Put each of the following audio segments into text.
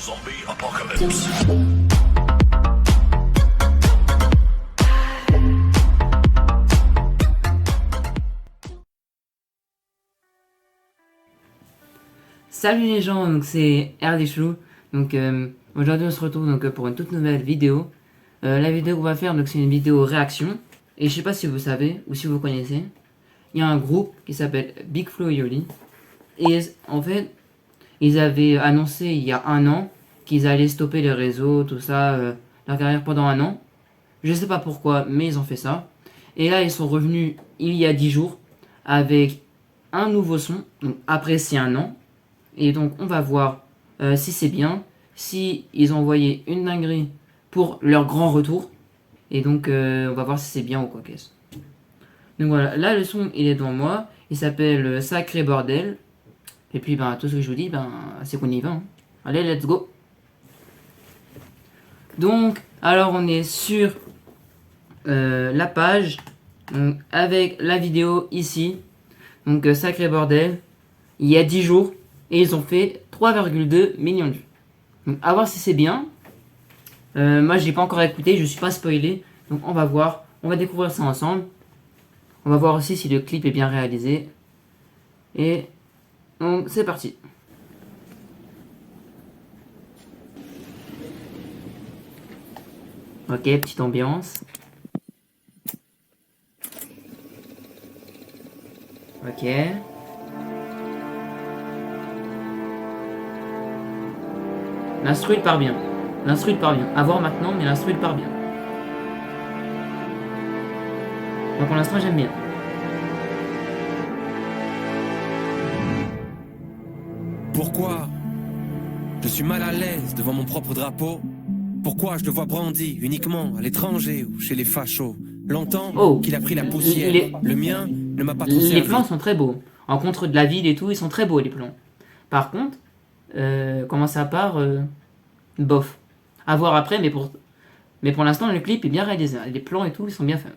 Zombie apocalypse. Salut les gens, donc c'est RDChelou. Donc aujourd'hui on se retrouve donc pour une toute nouvelle vidéo. La vidéo qu'on va faire, donc c'est une vidéo réaction. Et je sais pas si vous savez ou si vous connaissez, il y a un groupe qui s'appelle Big Flo et Oli. Et en fait, ils avaient annoncé il y a un an qu'ils allaient stopper les réseaux, tout ça, leur carrière pendant un an. Je sais pas pourquoi, mais ils ont fait ça. Et là ils sont revenus il y a 10 jours avec un nouveau son, donc apprécié un an. Et donc on va voir si c'est bien, si ils ont envoyé une dinguerie pour leur grand retour. Et donc on va voir si c'est bien ou quoi qu'est-ce. Donc voilà, là le son il est devant moi, il s'appelle Sacré Bordel. Et puis ben tout ce que je vous dis, ben c'est qu'on y va. Hein. Allez, let's go. Donc alors on est sur la page, donc, avec la vidéo ici. Donc Sacré Bordel, il y a 10 jours. Et ils ont fait 3,2 millions de vues. Donc à voir si c'est bien. Moi je l'ai pas encore écouté, je suis pas spoilé. Donc on va voir, on va découvrir ça ensemble. On va voir aussi si le clip est bien réalisé. Et donc c'est parti. Ok, petite ambiance. Ok. L'instru il part bien. L'instru il part bien. À voir maintenant, mais l'instru il part bien. Donc pour l'instant j'aime bien. Pourquoi je suis mal à l'aise devant mon propre drapeau? Pourquoi je le vois brandi uniquement à l'étranger ou chez les fachos? Longtemps qu'il a pris la poussière. Le mien ne m'a pas trop servi. Les plans sont très beaux. En contre de la ville et tout, ils sont très beaux les plans. Par contre, comment ça part, bof. À voir après, mais pour l'instant, le clip est bien réalisé. Les plans et tout, ils sont bien faits.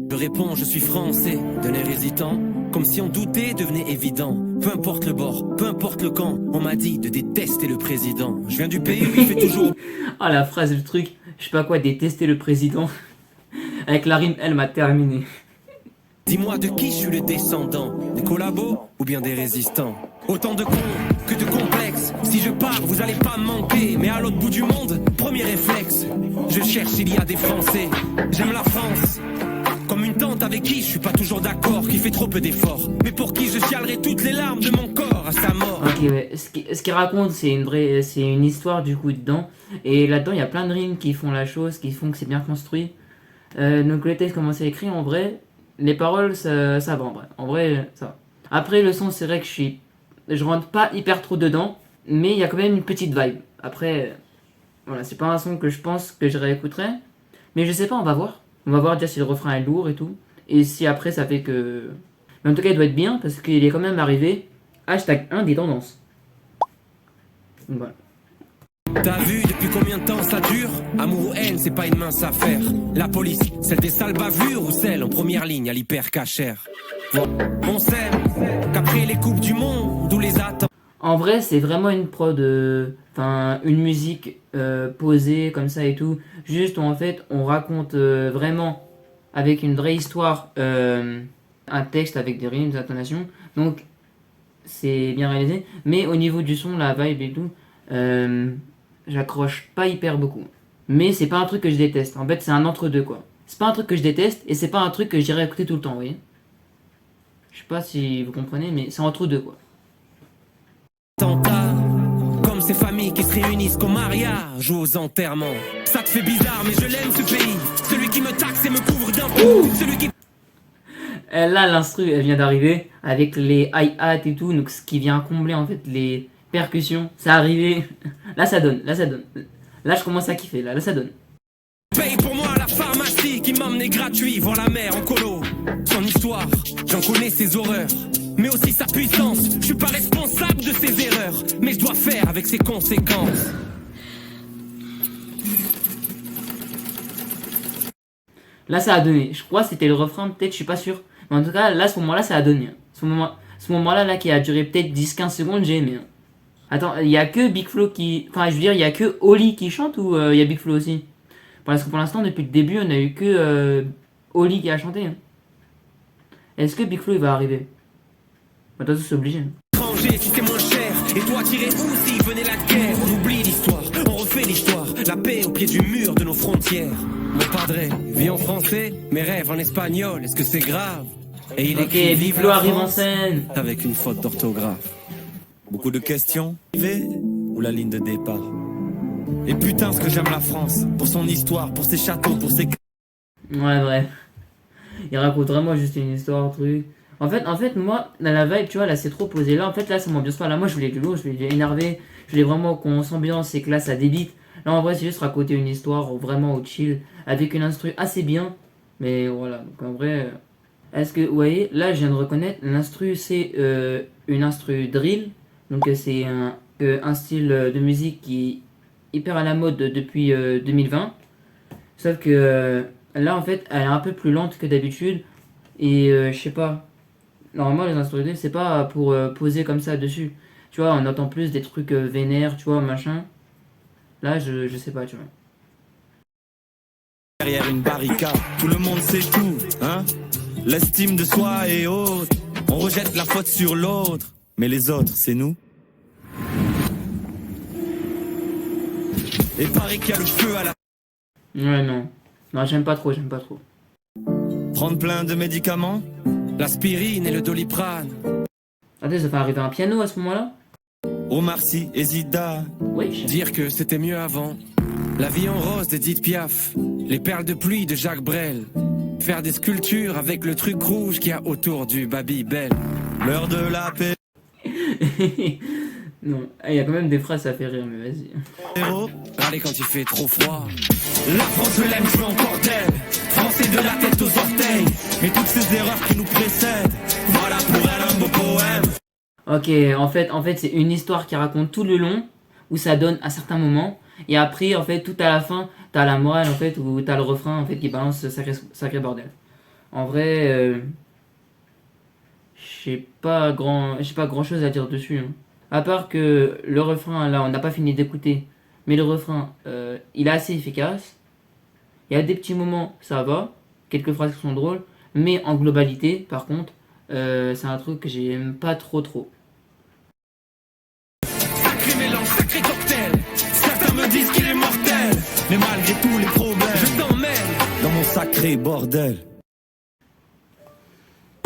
Je réponds, je suis français, d'un air hésitant, comme si on doutait devenait évident. Peu importe le bord, peu importe le camp, on m'a dit de détester le président. Je viens du pays où il fait toujours... Ah la phrase, le truc, je sais pas quoi, détester le président. Avec la rime, elle m'a terminé. Dis-moi de qui je suis le descendant, des collabos ou bien des résistants? Autant de cons que de complexes. Si je pars, vous allez pas me manquer. Mais à l'autre bout du monde, premier réflexe, je cherche s'il y a des Français. J'aime la France, comme une tante avec qui je suis pas toujours d'accord, qui fait trop peu d'efforts, mais pour qui je chialerai toutes les larmes de mon corps à sa mort. Ok, ouais. Ce qu'il raconte, c'est une histoire du coup dedans. Et là-dedans, il y a plein de rimes qui font la chose, qui font que c'est bien construit. Donc le texte, comment c'est écrit, en vrai, les paroles, ça va en vrai. En vrai, ça va. Après, le son, c'est vrai que je rentre pas hyper trop dedans, mais il y a quand même une petite vibe. Après, voilà, c'est pas un son que je pense que je réécouterai, mais je sais pas, on va voir. On va voir déjà si le refrain est lourd et tout, et si après ça fait que... Mais en tout cas, il doit être bien, parce qu'il est quand même arrivé #1 des tendances. Donc voilà. T'as vu depuis combien de temps ça dure? Amour ou haine, c'est pas une mince affaire. La police, celle des sales bavures ou celle en première ligne à l'hyper cachère? On sait qu'après les coupes du monde, d'où les attentes. En vrai, c'est vraiment une prod, enfin une musique posée comme ça et tout. Juste, en fait, on raconte vraiment avec une vraie histoire un texte avec des rimes, des intonations. Donc, c'est bien réalisé. Mais au niveau du son, la vibe et tout, j'accroche pas hyper beaucoup. Mais c'est pas un truc que je déteste. En fait, c'est un entre-deux quoi. C'est pas un truc que je déteste et c'est pas un truc que j'irai écouter tout le temps, vous voyez. Je sais pas si vous comprenez, mais c'est entre deux quoi. Comme ces familles qui se réunissent qu'au mariage ou aux enterrements. Ça te fait bizarre, mais je l'aime ce pays. Celui qui me taxe et me couvre d'impôts. Celui qui... Là, l'instru, elle vient d'arriver avec les hi-hat et tout, donc ce qui vient combler en fait les percussions. C'est arrivé. Là, ça donne. Là, je commence à kiffer. Là, ça donne. Paye pour moi la pharmacie qui m'emmenait gratuit voir la mer en colo. Son histoire, j'en connais ses horreurs, mais aussi sa puissance. Je suis pas responsable de ses erreurs, mais je dois faire avec ses conséquences. Là, ça a donné. Je crois que c'était le refrain, peut-être, je suis pas sûr. Mais en tout cas, là, à ce moment-là, ça a donné. Ce moment-là, là, qui a duré peut-être 10-15 secondes, j'ai aimé. Attends, il y a que Big Flo qui... Enfin, je veux dire, il y a que Oli qui chante ou il y a Big Flo aussi? Parce que pour l'instant, depuis le début, on a eu que Oli qui a chanté, hein. Est-ce que Big Flo il va arriver? Bah, de toute façon, c'est obligé. Étranger, si c'est moins cher. Et toi, tirer où s'il venait la guerre? On oublie l'histoire, on refait l'histoire. La paix au pied du mur de nos frontières. Mon padre vit en français, mes rêves en espagnol. Est-ce que c'est grave? Et il Ok, écrit Big Flo arrive en scène. avec une faute d'orthographe. Beaucoup de questions. Ou la ligne de départ. Et putain, ce que j'aime la France. Pour son histoire, pour ses châteaux, pour ses... Ouais, bref. Il raconte vraiment juste une histoire, truc. En fait, moi, dans la vibe, tu vois, là, c'est trop posé. Là, en fait, là, ça m'ambiance pas. Là, moi, je voulais du lourd, je voulais énerver. Je voulais vraiment qu'on s'ambiance et que là, ça débite. Là, en vrai, c'est juste raconter une histoire vraiment au chill, avec une instru assez bien. Mais voilà, donc en vrai... Est-ce que, vous voyez, là, je viens de reconnaître, l'instru, c'est une instru drill. Donc, c'est un style de musique qui est hyper à la mode depuis 2020. Sauf que là, en fait, elle est un peu plus lente que d'habitude. Et je sais pas. Normalement, les instruments drill, c'est pas pour poser comme ça dessus. Tu vois, on entend plus des trucs vénères, tu vois, machin. Là, je sais pas, tu vois. Derrière une barricade, tout le monde sait tout, hein. L'estime de soi est haute. On rejette la faute sur l'autre. Mais les autres, c'est nous. Et paraît qu'il y a le feu à la... Ouais, non. Non, j'aime pas trop, j'aime pas trop. Prendre plein de médicaments. L'aspirine et le doliprane. Attends, ça fait arriver un piano à ce moment-là? Omar Sy et Zidane. Oui. Dire que c'était mieux avant. La vie en rose d'Edith Piaf. Les perles de pluie de Jacques Brel. Faire des sculptures avec le truc rouge qu'il y a autour du Babybel. L'heure de la paix. Non, il y a quand même des phrases, ça fait rire, mais vas-y. Héros. Allez quand il fait trop froid. La France, je l'aime, je veux encore d'elle. Français de la tête aux orteils. Mais toutes ces erreurs qui nous précèdent. Voilà pour elle un beau poème. Ok, en fait, c'est une histoire qui raconte tout le long, où ça donne à certains moments, et après, en fait, tout à la fin, t'as la morale, en fait, où t'as le refrain, en fait, qui balance ce sacré bordel. En vrai, j'ai pas grand chose à dire dessus, hein. À part que le refrain, là, on n'a pas fini d'écouter, mais le refrain, il est assez efficace. Il y a des petits moments, ça va, quelques phrases qui sont drôles, mais en globalité, par contre, c'est un truc que j'aime pas trop. Sacré mélange, sacré cocktail. Certains me disent qu'il est mortel. Mais malgré tous les problèmes, Je t'emmène. dans mon sacré bordel.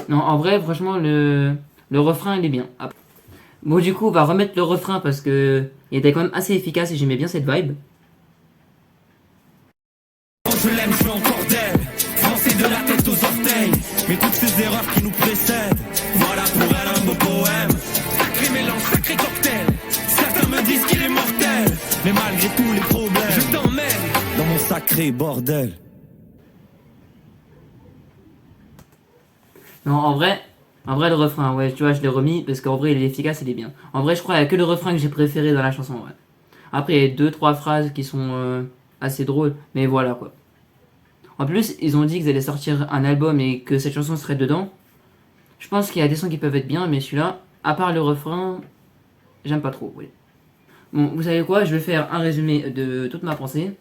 Non, en vrai, franchement, le refrain, il est bien. Après- Bon, du coup, on va remettre le refrain parce que il était quand même assez efficace et j'aimais bien cette vibe. Je l'aime, je veux encore d'elle. Français de la tête aux orteils. Mais toutes ces erreurs qui nous précèdent. Voilà pour elle un beau poème. Sacré mélange, sacré cocktail. Certains me disent qu'il est mortel. Mais malgré tous les problèmes, Je t'emmène. dans mon sacré bordel. Non, en vrai, le refrain, ouais, tu vois, je l'ai remis parce qu'en vrai, il est efficace, il est bien. En vrai, je crois qu'il y a que le refrain que j'ai préféré dans la chanson, ouais. Après, il y a deux, trois phrases qui sont assez drôles, mais voilà quoi. En plus, ils ont dit qu'ils allaient sortir un album et que cette chanson serait dedans. Je pense qu'il y a des sons qui peuvent être bien, mais celui-là, à part le refrain, j'aime pas trop, oui. Bon, vous savez quoi, je vais faire un résumé de toute ma pensée.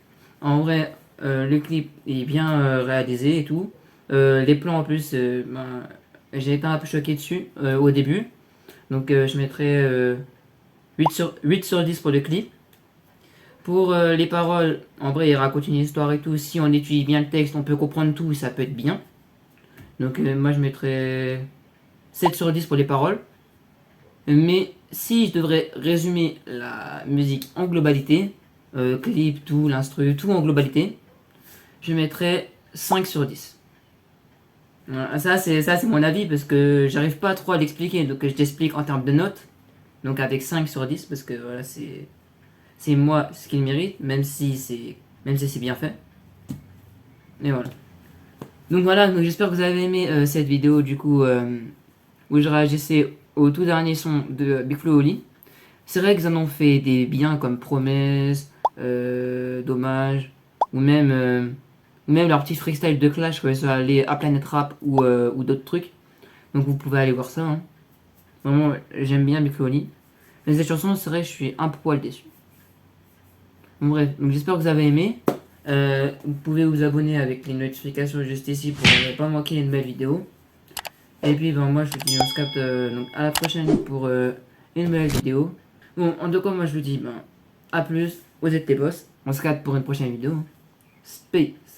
En vrai, le clip est bien réalisé et tout. Les plans en plus, ben, j'ai été un peu choqué dessus au début. Donc je mettrai 8 sur 10 pour le clip. Pour les paroles, en vrai, il raconte une histoire et tout. Si on étudie bien le texte, on peut comprendre tout, ça peut être bien. Donc moi je mettrais 7 sur 10 pour les paroles. Mais si je devrais résumer la musique en globalité, clip, tout, l'instru, tout en globalité, je mettrais 5 sur 10. Voilà, ça c'est mon avis parce que j'arrive pas trop à l'expliquer, donc je t'explique en termes de notes. Donc avec 5 sur 10 parce que voilà, c'est moi ce qu'il mérite, même si c'est bien fait. Et voilà. Donc voilà, donc j'espère que vous avez aimé cette vidéo du coup où je réagissais au tout dernier son de Big Flo et Oli. C'est vrai qu'ils en ont fait des biens comme Promesse, Dommage, ou même leur petit freestyle de Clash quand ils sont allés à Planet Rap ou d'autres trucs. Donc vous pouvez aller voir ça, hein. Vraiment, j'aime bien Big Flo et Oli. Mais cette chanson, c'est vrai que je suis un poil déçu. Bon, bref, donc j'espère que vous avez aimé. Vous pouvez vous abonner avec les notifications juste ici pour ne pas manquer une belle vidéo. Et puis ben, moi je vous dis on se capte donc à la prochaine pour une nouvelle vidéo. Bon en tout cas moi je vous dis ben à plus, vous êtes les boss. On se capte pour une prochaine vidéo. Space.